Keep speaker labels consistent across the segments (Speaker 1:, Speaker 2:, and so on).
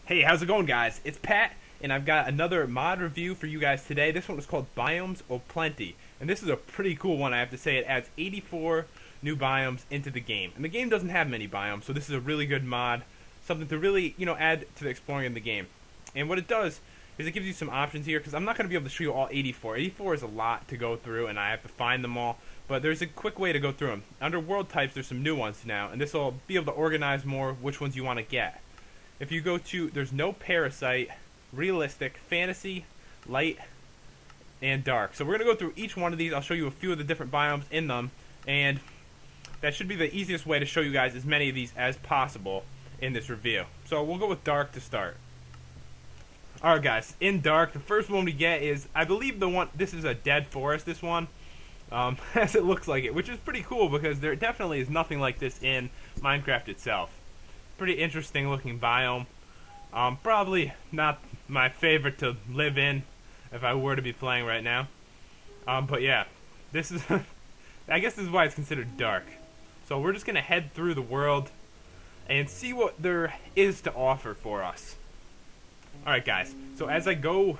Speaker 1: Hey, how's it going, guys? It's Pat, and I've got another mod review for you guys today. This one was called Biomes O Plenty, and this is a pretty cool one, I have to say. It adds 84 new biomes into the game, and the game doesn't have many biomes, so this is a really good mod, something to really, add to the exploring in the game. And what it does is it gives you some options here, because I'm not going to be able to show you all 84. 84 is a lot to go through, and I have to find them all, but there's a quick way to go through them. Under world types, there's some new ones now, and this will be able to organize more which ones you want to get. If you go to, there's no Parasite, Realistic, Fantasy, Light, and Dark. So we're going to go through each one of these. I'll show you a few of the different biomes in them, and that should be the easiest way to show you guys as many of these as possible in this review. So we'll go with Dark to start. Alright guys, in Dark, the first one we get is, I believe this is a dead forest, this one, as it looks like it, which is pretty cool because there definitely is nothing like this in Minecraft itself. Pretty interesting looking biome. Probably not my favorite to live in if I were to be playing right now. But yeah, this is I guess this is why it's considered dark. So we're just gonna head through the world and see what there is to offer for us. Alright guys, so as I go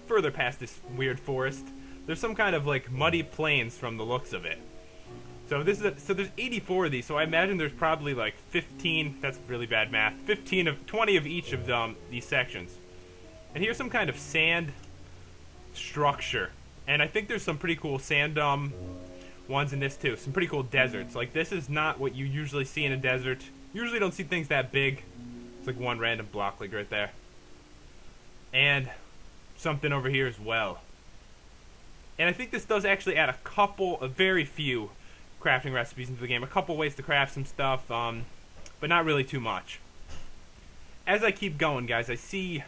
Speaker 1: further past this weird forest, there's some kind of like muddy plains from the looks of it. So there's 84 of these, so I imagine there's probably like 15, that's really bad math, 20 of each of these sections. And here's some kind of sand structure. And I think there's some pretty cool sand ones in this too, some pretty cool deserts. Like this is not what you usually see in a desert. You usually don't see things that big. It's like one random block like right there. And something over here as well. And I think this does actually add a very few crafting recipes into the game, a couple ways to craft some stuff, but not really too much. As I keep going, guys, I see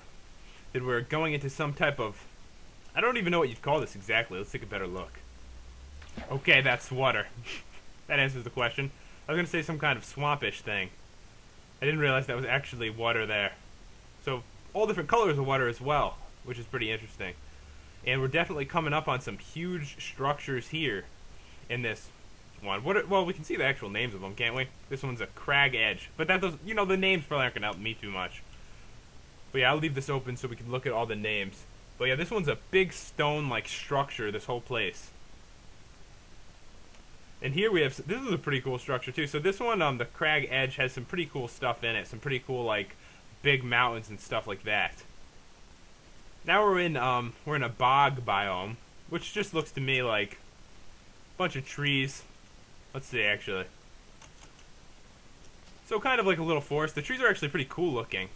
Speaker 1: that we're going into some type of, I don't even know what you'd call this exactly. Let's take a better look. Okay, that's water. That answers the question. I was going to say some kind of swampish thing. I didn't realize that was actually water there. So, all different colors of water as well, which is pretty interesting. And we're definitely coming up on some huge structures here in this one. Well, we can see the actual names of them, can't we? This one's a crag edge, but that does, the names probably aren't gonna help me too much. But yeah, I'll leave this open so we can look at all the names. But yeah, this one's a big stone-like structure, this whole place. And here we have, this is a pretty cool structure too. So this one, the crag edge, has some pretty cool stuff in it. Some pretty cool, like, big mountains and stuff like that. Now we're in a bog biome, which just looks to me like a bunch of trees. Let's see, actually. So kind of like a little forest. The trees are actually pretty cool looking.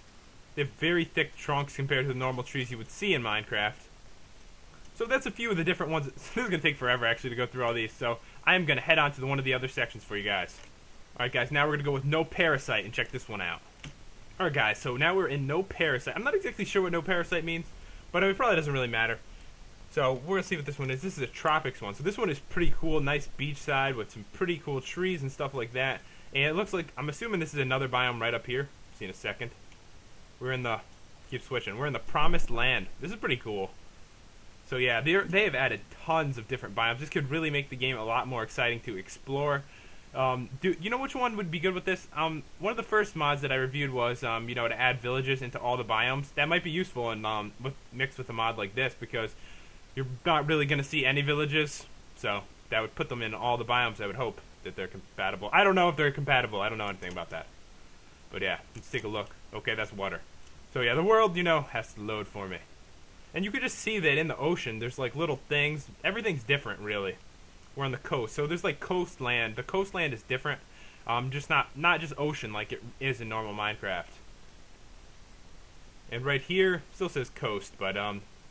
Speaker 1: They have very thick trunks compared to the normal trees you would see in Minecraft. So that's a few of the different ones. This is going to take forever, actually, to go through all these. So I am going to head on to one of the other sections for you guys. Alright, guys, now we're going to go with No Parasite and check this one out. Alright, guys, so now we're in No Parasite. I'm not exactly sure what No Parasite means, but it probably doesn't really matter. So we're going to see what this one is. This is a tropics one. So this one is pretty cool. Nice beachside with some pretty cool trees and stuff like that. And it looks like, I'm assuming this is another biome right up here. See in a second. We're in the, keep switching. We're in the Promised Land. This is pretty cool. So yeah, they have added tons of different biomes. This could really make the game a lot more exciting to explore. You know which one would be good with this? One of the first mods that I reviewed was, to add villages into all the biomes. That might be useful and mixed with a mod like this because you're not really going to see any villages, so that would put them in all the biomes. I would hope that they're compatible. I don't know if they're compatible. I don't know anything about that. But yeah, let's take a look. Okay, that's water. So yeah, the world, has to load for me. And you could just see that in the ocean, there's like little things. Everything's different, really. We're on the coast, so there's like coastland. The coastland is different, just not just ocean like it is in normal Minecraft. And right here still says coast, but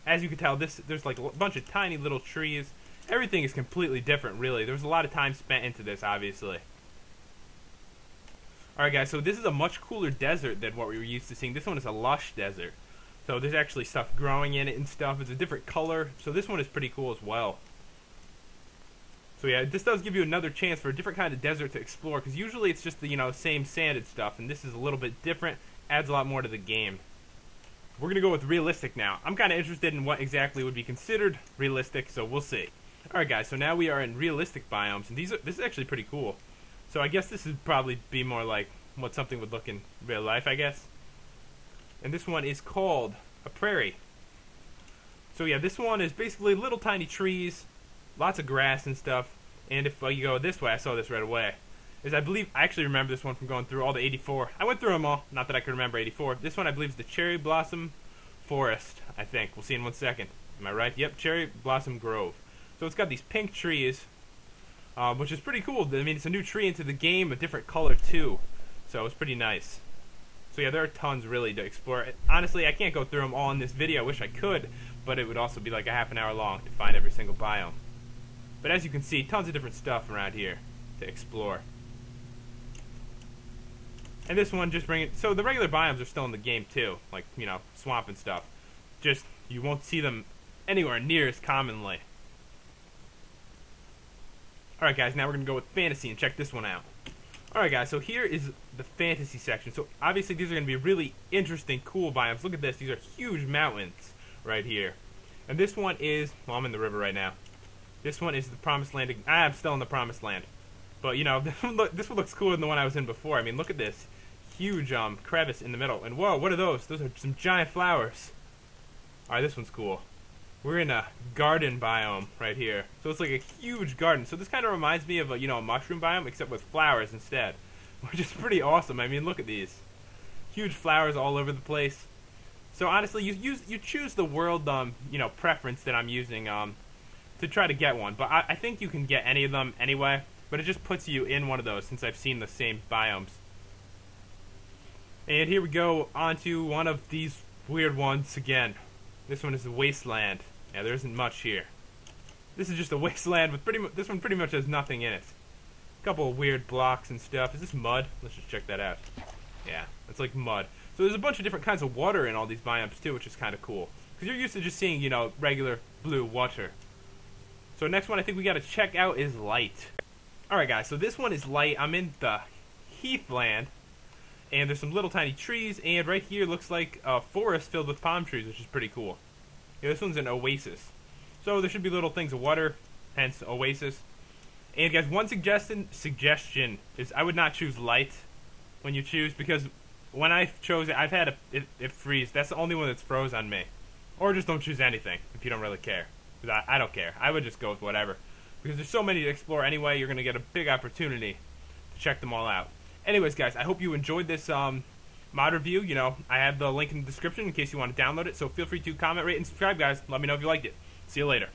Speaker 1: as you can tell, there's like a bunch of tiny little trees. Everything is completely different, really. There's a lot of time spent into this, obviously. Alright guys, so this is a much cooler desert than what we were used to seeing. This one is a lush desert. So there's actually stuff growing in it and stuff. It's a different color. So this one is pretty cool as well. So yeah, this does give you another chance for a different kind of desert to explore. Because usually it's just the same sanded stuff. And this is a little bit different. Adds a lot more to the game. We're going to go with realistic now. I'm kind of interested in what exactly would be considered realistic. So we'll see. Alright guys, so now we are in realistic biomes. And this is actually pretty cool. So I guess this would probably be more like what something would look in real life, I guess. and this one is called a prairie. So yeah, this one is basically little tiny trees, lots of grass and stuff. And if you go this way, I saw this right away. I actually remember this one from going through all the 84. I went through them all, not that I could remember 84. This one I believe is the Cherry Blossom Forest, I think. We'll see in 1 second. Am I right? Yep, Cherry Blossom Grove. So it's got these pink trees, which is pretty cool. I mean, it's a new tree into the game, a different color too. So it's pretty nice. So yeah, there are tons really to explore. Honestly, I can't go through them all in this video. I wish I could, but it would also be like a half an hour long to find every single biome. But as you can see, tons of different stuff around here to explore. And this one just so the regular biomes are still in the game too, like, you know, swamp and stuff. Just, you won't see them anywhere near as commonly. Alright guys, now we're going to go with fantasy and check this one out. Alright guys, so here is the fantasy section. So obviously these are going to be really interesting, cool biomes. Look at this, these are huge mountains right here. And this one is, well, I'm in the river right now. This one is the Promised Land. I'm still in the Promised Land. But, you know, this one looks cooler than the one I was in before. I mean, look at this huge crevice in the middle. And whoa, what are those? Those are some giant flowers. Alright, this one's cool. We're in a garden biome right here. So it's like a huge garden. So this kind of reminds me of a, you know, a mushroom biome, except with flowers instead. Which is pretty awesome. I mean, look at these. Huge flowers all over the place. So honestly, you choose the world, you know, preference that I'm using to try to get one. But I think you can get any of them anyway. But it just puts you in one of those since I've seen the same biomes. And here we go onto one of these weird ones again. This one is the wasteland. Yeah, there isn't much here. This is just a wasteland with this one pretty much has nothing in it. A couple of weird blocks and stuff. Is this mud? Let's just check that out. Yeah, it's like mud. So there's a bunch of different kinds of water in all these biomes too, which is kind of cool. Because you're used to just seeing, you know, regular blue water. So next one I think we got to check out is light. Alright guys, so this one is light. I'm in the heathland, and there's some little tiny trees, and right here looks like a forest filled with palm trees, which is pretty cool. Yeah, this one's an oasis. So there should be little things of water, hence oasis. And guys, one suggestion is I would not choose light when you choose, because when I chose it, I've had it freeze. That's the only one that's froze on me. Or just don't choose anything if you don't really care. Because I don't care. I would just go with whatever. Because there's so many to explore anyway, you're going to get a big opportunity to check them all out. Anyways, guys, I hope you enjoyed this mod review. You know, I have the link in the description in case you want to download it. So feel free to comment, rate, and subscribe, guys. Let me know if you liked it. See you later.